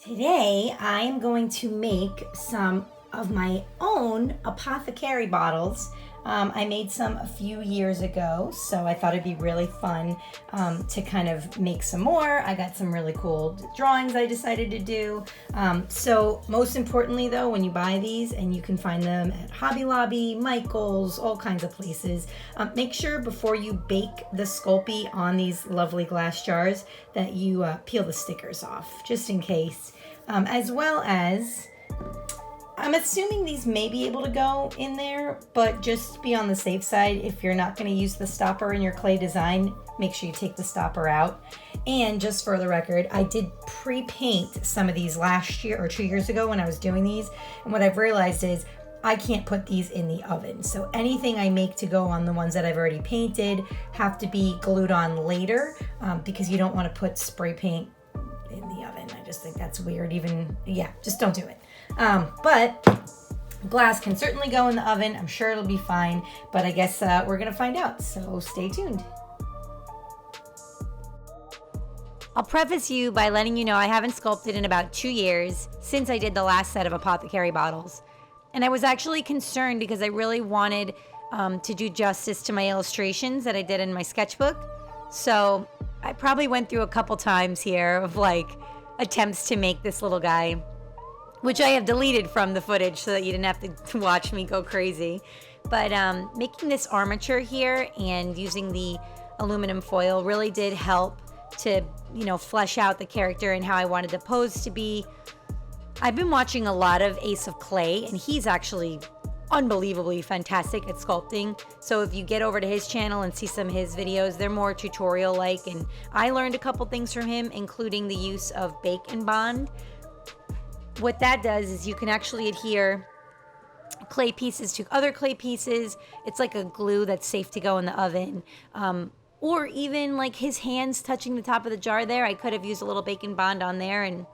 Today, I am going to make some of my own Apothecary bottles. I made some a few years ago, so I thought it'd be really fun to kind of make some more. I got some really cool drawings I decided to do. So most importantly though, when you buy these, and you can find them at Hobby Lobby, Michael's, all kinds of places, make sure before you bake the Sculpey on these lovely glass jars that you peel the stickers off, just in case. As well as, I'm assuming these may be able to go in there, but just be on the safe side. If you're not going to use the stopper in your clay design, make sure you take the stopper out. And just for the record, I did pre-paint some of these last year or 2 years ago when I was doing these. And what I've realized is I can't put these in the oven. So anything I make to go on the ones that I've already painted have to be glued on later because you don't want to put spray paint in the oven. I just think that's weird. Just don't do it. But glass can certainly go in the oven. I'm sure it'll be fine, but I guess we're gonna find out, so stay tuned. I'll preface you by letting you know I haven't sculpted in about 2 years since I did the last set of Apothecary bottles. And I was actually concerned because I really wanted to do justice to my illustrations that I did in my sketchbook. So I probably went through a couple times here of attempts to make this little guy, which I have deleted from the footage so that you didn't have to watch me go crazy. But making this armature here and using the aluminum foil really did help to, flesh out the character and how I wanted the pose to be. I've been watching a lot of Ace of Clay, and he's actually unbelievably fantastic at sculpting. So if you get over to his channel and see some of his videos, they're more tutorial-like, and I learned a couple things from him, including the use of bake and bond. What that does is you can actually adhere clay pieces to other clay pieces. It's like a glue that's safe to go in the oven. Or even his hands touching the top of the jar there. I could have used a little bake and bond on there and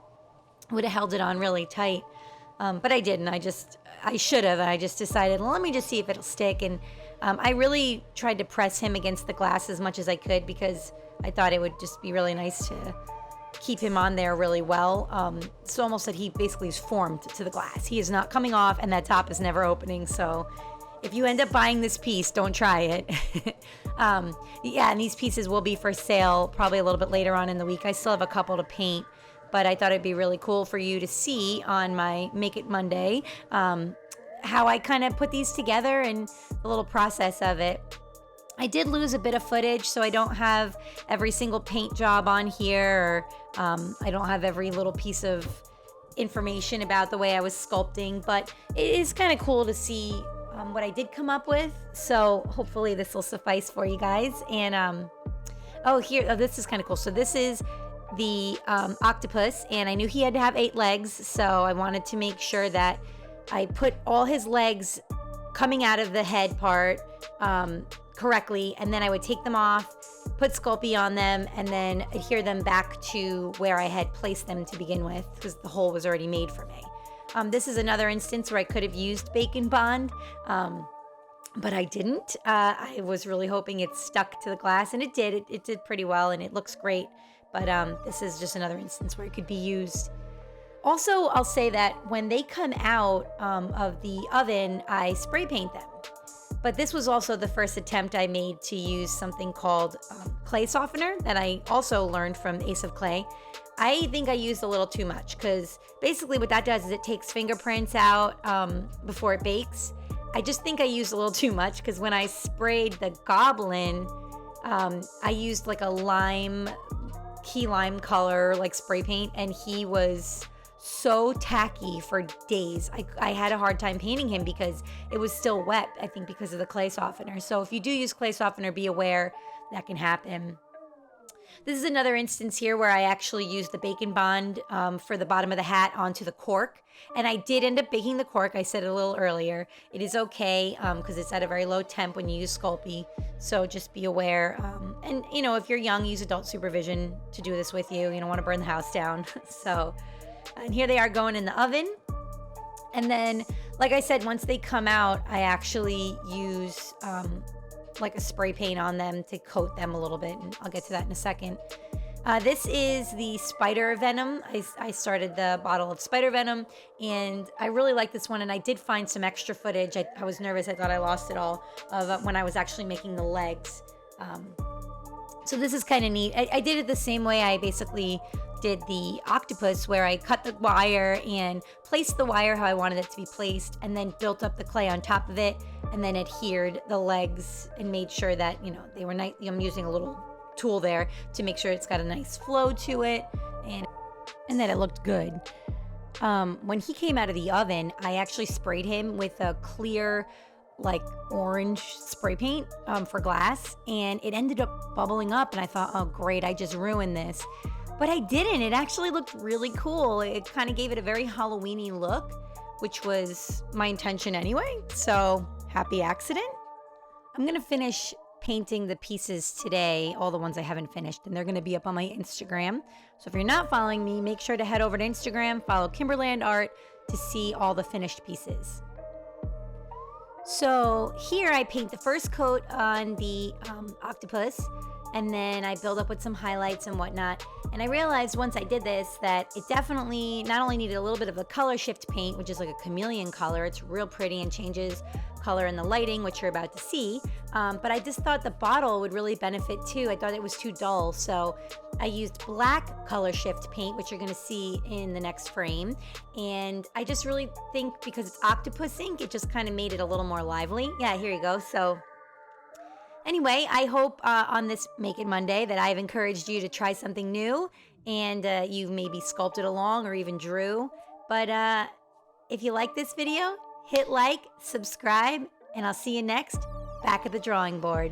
would have held it on really tight. But I didn't. I should have. And I just decided, well, let me just see if it'll stick. And I really tried to press him against the glass as much as I could because I thought it would just be really nice to keep him on there really well. It's almost that he basically is formed to the glass. He is not coming off, and that top is never opening. So if you end up buying this piece, don't try it. And these pieces will be for sale probably a little bit later on in the week. I still have a couple to paint, but I thought it'd be really cool for you to see on my Make It Monday how I kind of put these together and the little process of it. I did lose a bit of footage, so I don't have every single paint job on here, or I don't have every little piece of information about the way I was sculpting, but it is kind of cool to see what I did come up with. So hopefully this will suffice for you guys. And this is kind of cool. So this is the octopus, and I knew he had to have 8 legs, so I wanted to make sure that I put all his legs coming out of the head part correctly, and then I would take them off, put Sculpey on them, and then adhere them back to where I had placed them to begin with because the hole was already made for me. This is another instance where I could have used bake and bond, but I didn't. I was really hoping it stuck to the glass, and it did. It did pretty well, and it looks great. But this is just another instance where it could be used. Also, I'll say that when they come out of the oven, I spray paint them. But this was also the first attempt I made to use something called clay softener that I also learned from Ace of Clay. I think I used a little too much because basically what that does is it takes fingerprints out before it bakes. I just think I used a little too much because when I sprayed the goblin, I used a key lime color spray paint, and he was so tacky for days. I had a hard time painting him because it was still wet, I think because of the clay softener. So if you do use clay softener, be aware that can happen. This is another instance here where I actually used the bake and bond for the bottom of the hat onto the cork. And I did end up baking the cork. I said it a little earlier. It is okay because it's at a very low temp when you use Sculpey. So just be aware. And if you're young, use adult supervision to do this with you. You don't want to burn the house down. And here they are going in the oven. And then, like I said, once they come out, I actually use a spray paint on them to coat them a little bit, and I'll get to that in a second. This is the spider venom. I started the bottle of spider venom, and I really like this one. And I did find some extra footage. I was nervous. I thought I lost it all of when I was actually making the legs. So this is kind of neat. I did it the same way I basically did the octopus, where I cut the wire and placed the wire how I wanted it to be placed, and then built up the clay on top of it, and then adhered the legs and made sure that, you know, they were nice. I'm using a little tool there to make sure it's got a nice flow to it, and that it looked good. When he came out of the oven, I actually sprayed him with a clear, like orange spray paint for glass, and it ended up bubbling up, and I thought, oh great, I just ruined this. But I didn't. It actually looked really cool. It kind of gave it a very Halloween-y look, which was my intention anyway. So happy accident. I'm gonna finish painting the pieces today, all the ones I haven't finished, and they're gonna be up on my Instagram. So if you're not following me, make sure to head over to Instagram, follow Kimberland Art to see all the finished pieces. So here I paint the first coat on the octopus, and then I build up with some highlights and whatnot. And I realized once I did this that it definitely not only needed a little bit of a color shift paint, which is like a chameleon color. It's real pretty and changes color in the lighting, which you're about to see. But I just thought the bottle would really benefit too. I thought it was too dull. So I used black color shift paint, which you're gonna see in the next frame. And I just really think because it's octopus ink, it just kind of made it a little more lively. Yeah, here you go. So anyway, I hope on this Make It Monday that I've encouraged you to try something new, and you've maybe sculpted along or even drew. But if you like this video, hit like, subscribe, and I'll see you next back at the drawing board.